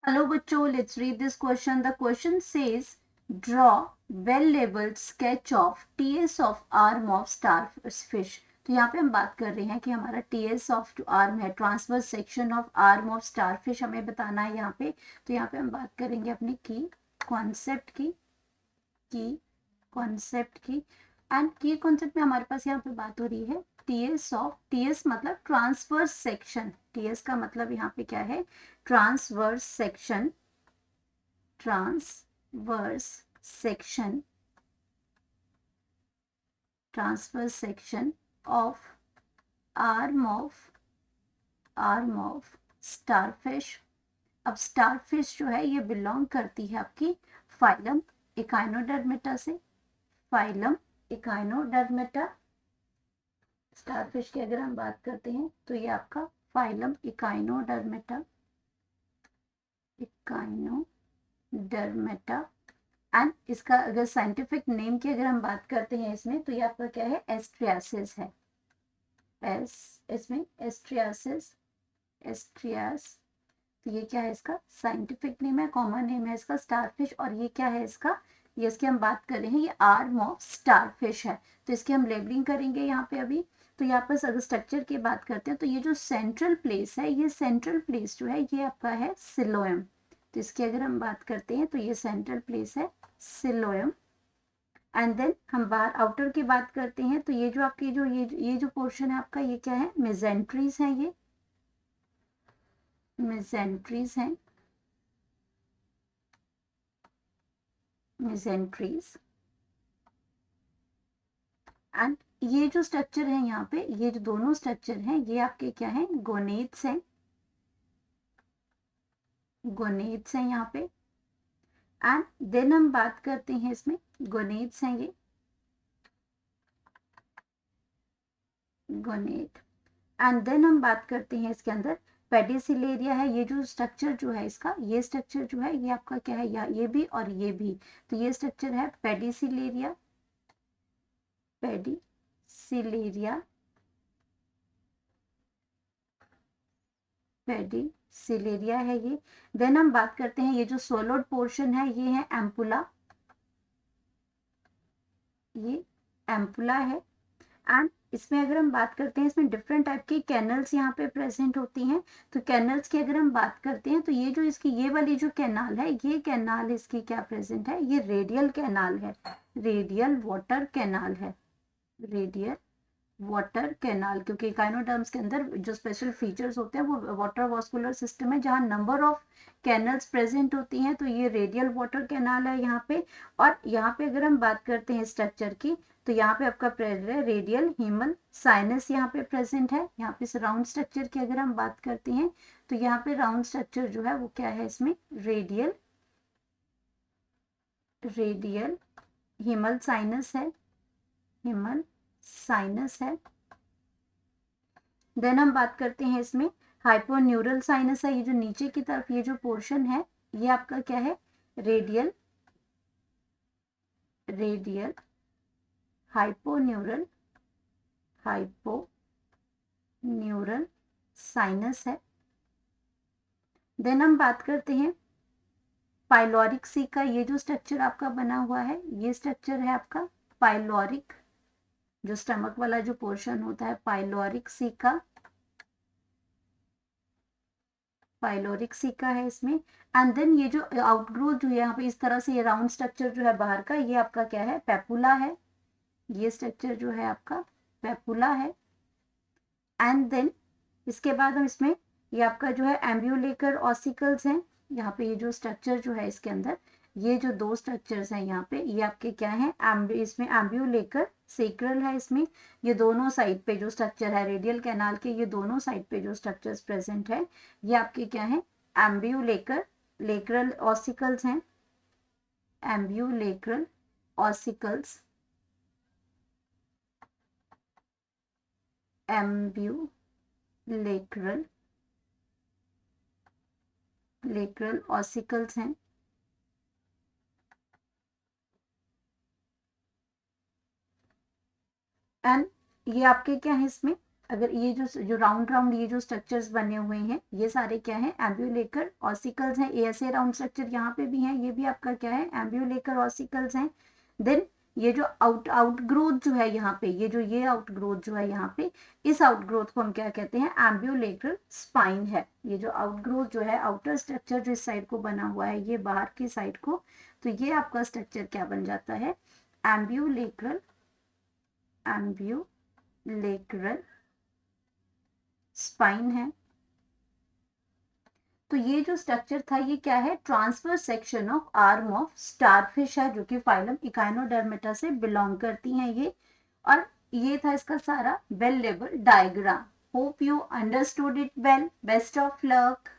Hello बच्चों, let's read this question. The question says, draw well-labeled sketch of TS of arm of starfish. तो यहाँ पे हम बात कर रहे हैं कि हमारा TS ऑफ आर्म है, transverse section of arm of starfish हमें बताना है यहाँ पे. तो यहाँ पे हम बात करेंगे अपनी की कॉन्सेप्ट की एंड की कॉन्सेप्ट में हमारे पास यहाँ पे बात हो रही है टीएस मतलब ट्रांसवर्स सेक्शन. टीएस का मतलब यहाँ पे क्या है? Transverse section of arm of starfish. अब स्टारफिश जो है ये बिलोंग करती है आपकी फाइलम इकाइनोडर्मेटा से. Phylum Echinodermata. स्टारफिश की अगर हम बात करते हैं तो ये आपका फाइलम इकाइनोडर्मेटा एंड इसका अगर साइंटिफिक नेम की अगर हम बात करते हैं इसमें तो ये आपका क्या है? एस्ट्रियासिस है. इसमें एस्ट्रियास. तो ये क्या है? इसका साइंटिफिक नेम है, कॉमन नेम है इसका स्टारफिश. और ये क्या है इसका? ये इसकी हम बात कर रहे हैं, ये आर्म ऑफ स्टारफिश है. तो इसकी हम लेबलिंग करेंगे यहाँ पे अभी. तो यहाँ पर अगर स्ट्रक्चर की बात करते हैं तो ये जो सेंट्रल प्लेस है, ये सेंट्रल प्लेस जो है ये आपका है सिलोएम. तो इसकी अगर हम बात करते हैं तो ये सेंट्रल प्लेस है सिलोएम. एंड देन हम बाहर आउटर की बात करते हैं तो ये जो आपकी ये जो पोर्शन है आपका, ये क्या है? मेजेंट्रीज है. ये मेजेंट्रीज हैं. मेजेंट्रीज. एंड ये जो स्ट्रक्चर है यहाँ पे, ये जो दोनों स्ट्रक्चर हैं ये आपके क्या हैं? गोनेड्स हैं. गोनेड्स हैं यहाँ पे. एंड देन हम बात करते हैं इसमें गोनेड्स हैं ये. गोनेड. एंड देन हम बात करते हैं इसके अंदर पेडिसिलेरिया है. ये जो स्ट्रक्चर जो है इसका, ये स्ट्रक्चर जो है ये आपका क्या है? ये भी और ये भी. तो ये स्ट्रक्चर है पेडिसिलेरिया. पेडिसिलेरिया. पेडिसिलेरिया है ये. देन हम बात करते हैं ये जो सोलोड पोर्शन है ये है एम्पुला. ये एम्पुला है. एंड इसमें अगर हम बात करते हैं इसमें डिफरेंट टाइप की कैनल्स यहाँ पे प्रेजेंट होती हैं. तो कैनल्स की अगर हम बात करते हैं तो ये जो इसकी ये वाली जो कैनाल है, ये कैनाल इसकी क्या प्रेजेंट है? ये रेडियल कैनाल है. रेडियल वाटर कैनाल है. Radial water canal. क्योंकि इकाइनोडर्म्स के अंदर जो स्पेशल फीचर्स होते हैं वो वाटर वास्कुलर सिस्टम है, जहाँ नंबर ऑफ कैनल्स प्रेजेंट होती हैं. तो ये रेडियल वाटर कैनाल है यहाँ पे. और यहाँ पे अगर हम बात करते हैं स्ट्रक्चर की तो यहाँ पे आपका रेडियल हीमल साइनस यहाँ पे प्रेजेंट है. यहाँ पे राउंड स्ट्रक्चर की अगर हम बात करते हैं तो यहाँ पे राउंड स्ट्रक्चर जो है वो क्या है? इसमें रेडियल हीमल साइनस है. हीमल साइनस है. देन हम बात करते हैं इसमें हाइपोन्यूरल साइनस है. ये जो नीचे की तरफ ये जो पोर्शन है ये आपका क्या है? रेडियल हाइपोन्यूरल साइनस है. देन हम बात करते हैं पाइलोरिक सी का. ये जो स्ट्रक्चर आपका बना हुआ है ये स्ट्रक्चर है आपका पाइलोरिक. जो स्टमक वाला जो पोर्शन होता है पाइलोरिक सी का. पाइलोरिक सी का है इसमें. एंड देन ये जो आउटग्रोथ जो है यहाँ पे इस तरह से ये राउंड स्ट्रक्चर जो है बाहर का, ये आपका क्या है? पेपुला है. ये स्ट्रक्चर जो है आपका पेपुला है. एंड देन इसके बाद हम इसमें ये आपका जो है एम्ब्यूलेकर ऑसिकल्स हैं. यहाँ पे ये जो स्ट्रक्चर जो है इसके अंदर, ये जो दो स्ट्रक्चर्स हैं यहाँ पे, ये आपके क्या है? इसमें एम्ब्यूलेकर सेक्रल है. इसमें ये दोनों साइड पे जो स्ट्रक्चर है रेडियल कैनाल के, ये दोनों साइड पे जो स्ट्रक्चर्स प्रेजेंट है ये आपके क्या है? लेकरल ऑसिकल्स हैं. एम्ब्यूलेक्रल ऑसिकल्स. लेकरल ऑसिकल्स हैं. एंड ये आपके क्या है? इसमें अगर ये जो राउंड राउंड ये जो स्ट्रक्चर्स बने हुए हैं ये सारे क्या है, एम्ब्यूलेकर ऑसिकल्स हैं। ऐसे राउंड स्ट्रक्चर यहाँ पे भी हैं, ये भी आपका क्या है, एम्ब्यूलेकर ऑसिकल्स हैं। देन ये जो आउटग्रोथ जो है यहाँ पे, ये आउटग्रोथ जो है यहाँ पे, इस आउटग्रोथ को हम क्या कहते हैं, एम्ब्यूलेक्रल स्पाइन है। ये जो आउटग्रोथ जो है, आउटर स्ट्रक्चर जो इस साइड को बना हुआ है, ये बाहर की साइड को, तो ये आपका स्ट्रक्चर क्या बन जाता है, एम्ब्यूलेक्रल स्पाइन है। तो ये जो स्ट्रक्चर था ये क्या है, transverse section of arm of starfish है, जो कि फाइलम इकाइनोडर्मेटा से बिलोंग करती हैं ये। और ये था इसका सारा well label diagram. Hope you understood it well. Best of luck.